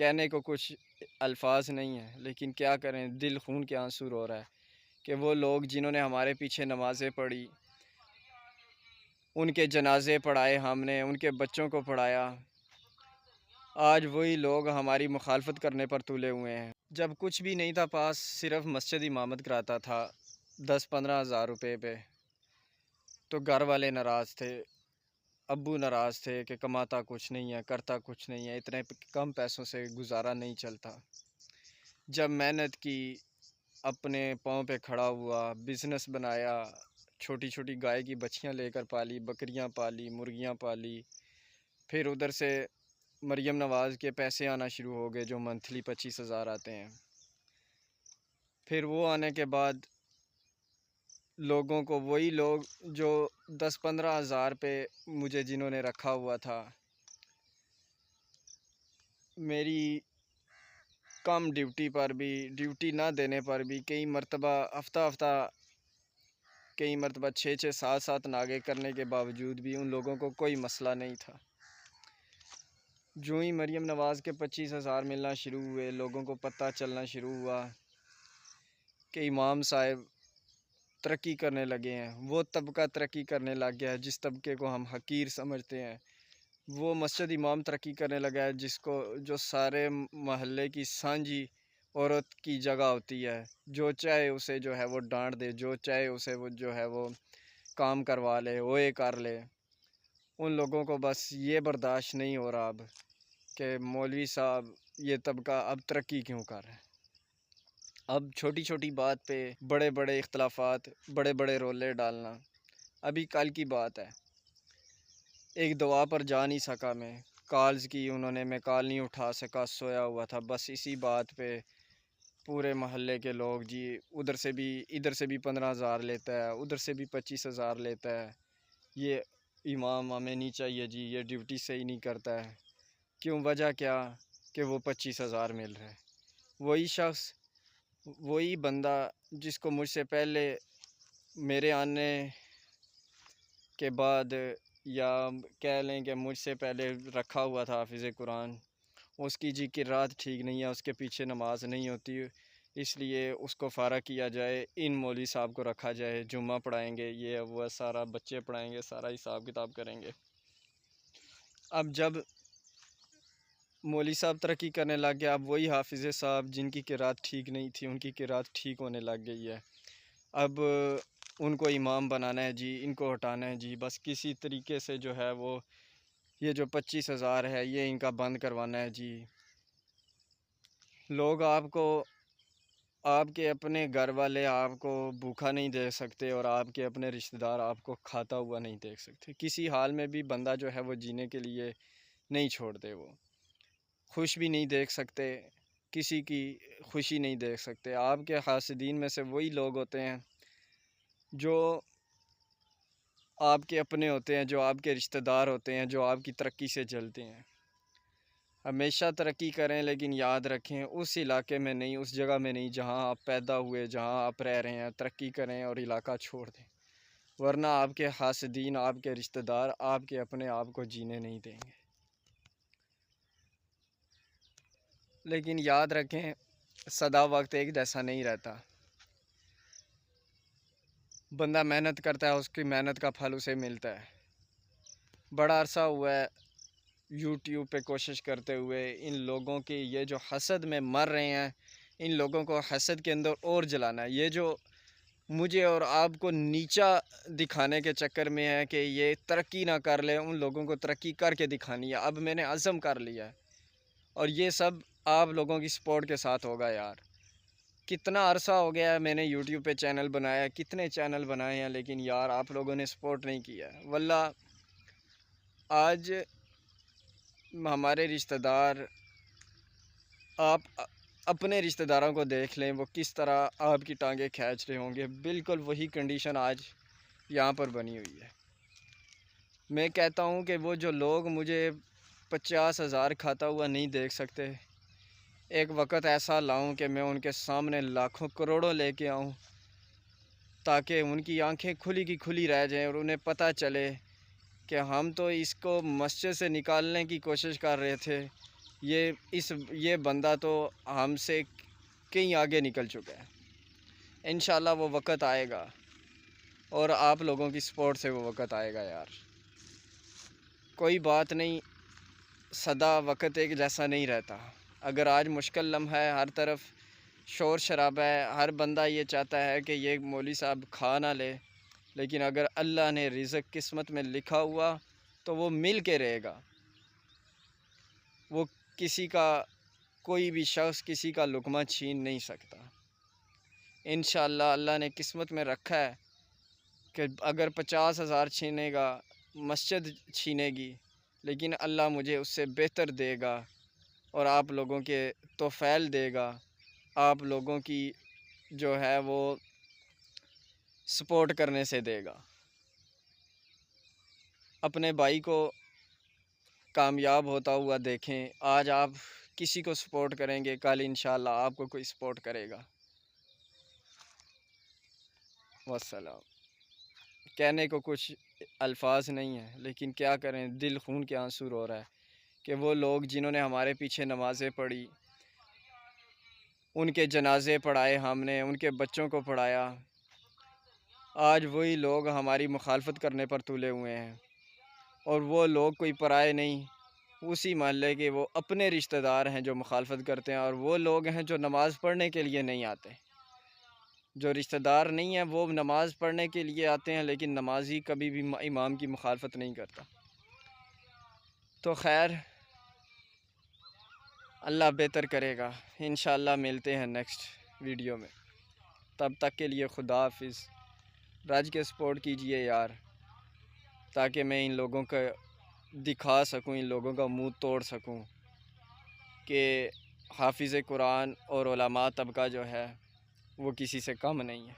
कहने को कुछ अल्फाज नहीं है, लेकिन क्या करें, दिल खून के आंसू रो रहा है कि वो लोग जिन्होंने हमारे पीछे नमाज़ें पढ़ी, उनके जनाजे पढ़ाए हमने, उनके बच्चों को पढ़ाया, आज वही लोग हमारी मुखालफत करने पर तुले हुए हैं। जब कुछ भी नहीं था पास, सिर्फ मस्जिद इमामत कराता था 10-15 हज़ार रुपये पे, तो घर वाले नाराज़ थे, अब्बू नाराज़ थे कि कमाता कुछ नहीं है, करता कुछ नहीं है, इतने कम पैसों से गुजारा नहीं चलता। जब मेहनत की, अपने पाँव पे खड़ा हुआ, बिज़नेस बनाया, छोटी छोटी गाय की बच्चियाँ लेकर पाली, बकरियाँ पाली, मुर्गियाँ पाली, फिर उधर से मरियम नवाज़ के पैसे आना शुरू हो गए जो मंथली 25,000 आते हैं। फिर वो आने के बाद लोगों को, वही लोग जो 10-15 हज़ार पे मुझे जिन्होंने रखा हुआ था, मेरी कम ड्यूटी पर भी, ड्यूटी ना देने पर भी कई मरतबा हफ़्ता कई मरतबा 6-6 7-7 नागे करने के बावजूद भी उन लोगों को कोई मसला नहीं था। जो ही मरियम नवाज़ के 25,000 मिलना शुरू हुए, लोगों को पता चलना शुरू हुआ कि इमाम साहब तरक्की करने लगे हैं, वो तबका तरक्की करने लग गया है जिस तबके को हम हकीर समझते हैं। वो मस्जिद इमाम तरक्की करने लगा है जिसको, जो सारे महल्ले की सांझी औरत की जगह होती है, जो चाहे उसे जो है वो डांट दे, जो चाहे उसे वो जो है वो काम करवा ले, ओए कर ले। उन लोगों को बस ये बर्दाश्त नहीं हो रहा अब कि मौलवी साहब ये तबका अब तरक्की क्यों कर रहा है। अब छोटी छोटी बात पे बड़े बड़े इख्तलाफात, बड़े बड़े रोले डालना। अभी कल की बात है, एक दवा पर जा नहीं सका मैं, कॉल्स की उन्होंने, मैं कॉल नहीं उठा सका, सोया हुआ था। बस इसी बात पे पूरे मोहल्ले के लोग जी, उधर से भी, इधर से भी 15,000 लेता है, उधर से भी 25,000 लेता है, ये इमाम हमें नहीं चाहिए जी, ये ड्यूटी सही नहीं करता है। क्यों, वजह क्या कि वो 25,000 मिल रहा है। वही शख्स, वही बंदा जिसको मुझसे पहले, मेरे आने के बाद, या कह लें कि मुझसे पहले रखा हुआ था हाफिज़ कुरान, उसकी जी किरात ठीक नहीं है, उसके पीछे नमाज नहीं होती, इसलिए उसको फ़ारा किया जाए, इन मौलवी साहब को रखा जाए, जुम्मा पढ़ाएंगे, ये वह सारा, बच्चे पढ़ाएंगे, सारा हिसाब किताब करेंगे। अब जब मौलवी साहब तरक्की करने लग गया, अब वही हाफिज़ साहब जिनकी किरात ठीक नहीं थी, उनकी किरात ठीक होने लग गई है। अब उनको इमाम बनाना है जी, इनको हटाना है जी, बस किसी तरीके से जो है वो, ये जो 25,000 है ये इनका बंद करवाना है जी। लोग आपको, आपके अपने घर वाले आपको भूखा नहीं देख सकते, और आपके अपने रिश्तेदार आपको खाता हुआ नहीं देख सकते। किसी हाल में भी बंदा जो है वो जीने के लिए नहीं छोड़ते, वो खुश भी नहीं देख सकते, किसी की खुशी नहीं देख सकते। आपके हासिदीन में से वही लोग होते हैं जो आपके अपने होते हैं, जो आपके रिश्तेदार होते हैं, जो आपकी तरक्की से जलते हैं। हमेशा तरक्की करें, लेकिन याद रखें उस इलाके में नहीं, उस जगह में नहीं जहां आप पैदा हुए, जहां आप रह रहे हैं। तरक्की करें और इलाका छोड़ दें, वरना आपके हासिदीन, आपके रिश्तेदार, आपके अपने आप को जीने नहीं देंगे। लेकिन याद रखें, सदा वक्त एक जैसा नहीं रहता। बंदा मेहनत करता है, उसकी मेहनत का फल उसे मिलता है। बड़ा अरसा हुआ है यूट्यूब पे कोशिश करते हुए, इन लोगों की, ये जो हसद में मर रहे हैं, इन लोगों को हसद के अंदर और जलाना है। ये जो मुझे और आपको नीचा दिखाने के चक्कर में है कि ये तरक्की ना कर ले, उन लोगों को तरक्की करके दिखानी है। अब मैंने अज़म कर लिया है, और ये सब आप लोगों की सपोर्ट के साथ होगा यार। कितना अरसा हो गया है मैंने यूट्यूब पे चैनल बनाया, कितने चैनल बनाए हैं, लेकिन यार आप लोगों ने सपोर्ट नहीं किया। वल्ला आज हमारे रिश्तेदार, आप अपने रिश्तेदारों को देख लें, वो किस तरह आपकी टांगें खींच रहे होंगे। बिल्कुल वही कंडीशन आज यहाँ पर बनी हुई है। मैं कहता हूँ कि वो जो लोग मुझे 50,000 खाता हुआ नहीं देख सकते, एक वक्त ऐसा लाऊं कि मैं उनके सामने लाखों करोड़ों लेके आऊं, ताकि उनकी आंखें खुली की खुली रह जाएं और उन्हें पता चले कि हम तो इसको मस्जिद से निकालने की कोशिश कर रहे थे, ये बंदा तो हमसे कहीं आगे निकल चुका है। इंशाल्लाह वो वक़्त आएगा और आप लोगों की सपोर्ट से वो वक़्त आएगा यार। कोई बात नहीं, सदा वक़्त एक जैसा नहीं रहता। अगर आज मुश्किल लम्हा है, हर तरफ शोर शराबा है, हर बंदा ये चाहता है कि ये मौलवी साहब खा ना ले, लेकिन अगर अल्लाह ने रिज़्क़ किस्मत में लिखा हुआ तो वो मिल के रहेगा। वो किसी का, कोई भी शख्स किसी का लुक़मा छीन नहीं सकता। इंशाअल्लाह अल्लाह ने किस्मत में रखा है कि अगर 50,000 छीनेगा, मस्जिद छीनेगी, लेकिन अल्लाह मुझे उससे बेहतर देगा और आप लोगों के तोफ़ैल देगा, आप लोगों की जो है वो सपोर्ट करने से देगा। अपने भाई को कामयाब होता हुआ देखें। आज आप किसी को सपोर्ट करेंगे, कल इंशाअल्लाह आपको कोई सपोर्ट करेगा। वस्सलाम। कहने को कुछ अल्फाज नहीं है, लेकिन क्या करें, दिल खून के आंसू रो रहा है कि वो लोग जिन्होंने हमारे पीछे नमाज़ें पढ़ी, उनके जनाजे पढ़ाए हमने, उनके बच्चों को पढ़ाया, आज वही लोग हमारी मुखालफत करने पर तुले हुए हैं। और वो लोग कोई पराए नहीं, उसी मोहल्ले के वो अपने रिश्तेदार हैं जो मुखालफत करते हैं, और वो लोग हैं जो नमाज़ पढ़ने के लिए नहीं आते। जो रिश्तेदार नहीं हैं वो नमाज़ पढ़ने के लिए आते हैं, लेकिन नमाजी कभी भी इमाम की मुखालफत नहीं करता। तो खैर, अल्लाह बेहतर करेगा। इंशाअल्लाह मिलते हैं नेक्स्ट वीडियो में। तब तक के लिए खुदा हाफिज़। राज के सपोर्ट कीजिए यार, ताकि मैं इन लोगों का दिखा सकूं, इन लोगों का मुंह तोड़ सकूं कि हाफिज़ कुरान और उलमा तबका जो है वो किसी से कम नहीं है।